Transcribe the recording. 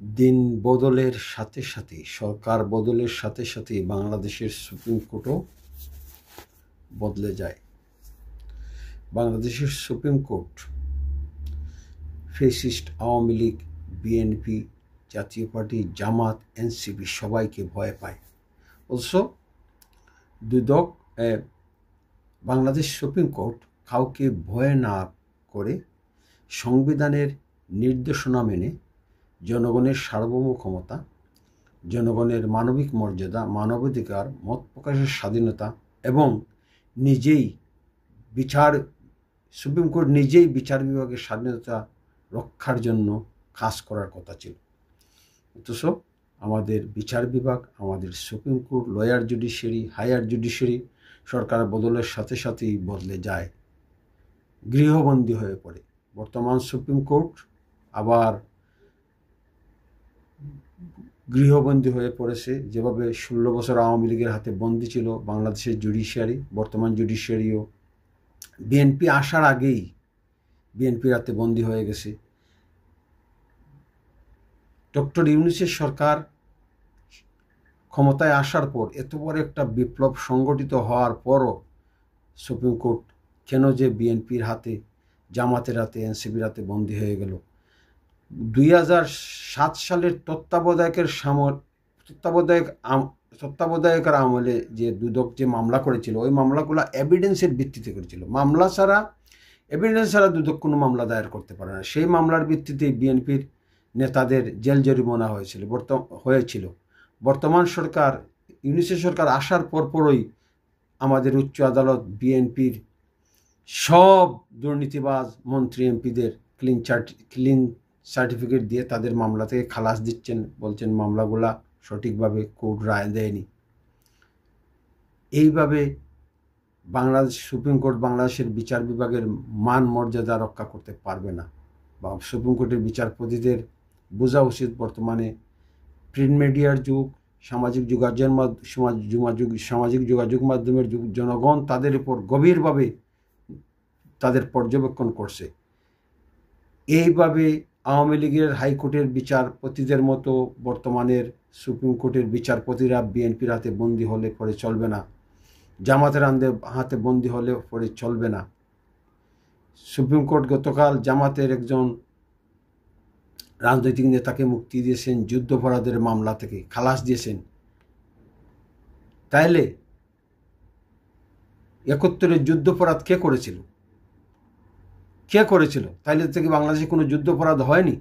দিন বদলের সাথে সাথে, সরকার বদলের সাথে সাথে বাংলাদেশের সুপ্রিম কোর্টও বদলে যায়। বাংলাদেশের supreme court fascist Awami League, BNP, জাতীয় পার্টি, জামাত, এনসিপি সবাইকে ভয় পায়। অবশ্য দুদক বাংলাদেশ সুপ্রিম কোর্ট কাউকে ভয় না করে সংবিধানের নির্দেশনা মেনে জনগণের সার্বভৌম ক্ষমতা, জনগণের মানবিক মর্যাদা, মানবাধিকার, মত প্রকাশের স্বাধীনতা এবং সুপ্রিম কোর্ট নিজেই বিচার বিভাগের স্বাধীনতা রক্ষার জন্য কাজ করার কথা ছিল। অথচ আমাদের বিচার বিভাগ, আমাদের supreme court, lower judiciary, higher judiciary সরকার বদলের সাথে সাথেই বদলে যায়, গৃহবন্দী হয়ে পড়ে। বর্তমান সুপ্রিম কোর্ট আবার গৃহবন্দী হয়ে পড়েছে। যেভাবে 16 বছর আওয়ামী লীগের হাতে বন্দী ছিল বাংলাদেশের জুডিশিয়ারি, বর্তমান জুডিশিয়ারিও বিএনপি আসার আগেই বিএনপির হাতে বন্দী হয়ে গেছে। ডক্টর ইউনূসের সরকার ক্ষমতায় আসার পর, এত বড় একটা বিপ্লব সংগঠিত হওয়ার পরও সুপ্রিম কোর্ট কেন যে বিএনপির হাতে, জামাতের হাতে, এনসিপির হাতে বন্দী হয়ে গেল? 2007 সালের তত্ত্বাবধায়কের আমলে যে দুদক যে মামলা করেছিল, ওই মামলাগুলো এভিডেন্সের ভিত্তিতে করেছিল। এভিডেন্স ছাড়া দুদক কোনো মামলা দায়ের করতে পারে না। সেই মামলার ভিত্তিতেই বিএনপির নেতাদের জেল জরিমানা হয়েছিল। বর্তমান সরকার, ইউনূসের সরকার আসার পরপরই আমাদের উচ্চ আদালত বিএনপির সব দুর্নীতিবাজ মন্ত্রী এমপিদের ক্লিন সার্টিফিকেট দিয়ে তাদের মামলা থেকে খালাস দিচ্ছেন, বলছেন মামলাগুলা সঠিকভাবে কোর্ট রায় দেয়নি। এইভাবে বাংলাদেশ সুপ্রিম কোর্ট বাংলাদেশের বিচার বিভাগের মান মর্যাদা রক্ষা করতে পারবে না। বা সুপ্রিম কোর্টের বিচারপতিদের বোঝা উচিত, বর্তমানে প্রিন্ট মিডিয়ার যুগ, সামাজিক যোগাযোগ মাধ্যমের যুগ, জনগণ তাদের উপর গভীরভাবে তাদের পর্যবেক্ষণ করছে। এইভাবে আওয়ামী লীগের হাইকোর্টের বিচারপতিদের মতো বর্তমানের সুপ্রিম কোর্টের বিচারপতিরা বিএনপির হাতে বন্দী হলে পরে চলবে না, জামাতের হাতে বন্দী হলে পরে চলবে না। সুপ্রিম কোর্ট গতকাল জামাতের একজন রাজনৈতিক নেতাকে মুক্তি দিয়েছেন, যুদ্ধাপরাধের মামলা থেকে খালাস দিয়েছেন। তাইলে 71-এর যুদ্ধাপরাধ কে করেছিল? তাইলে থেকে বাংলাদেশে কোনো যুদ্ধাপরাধ হয়নি?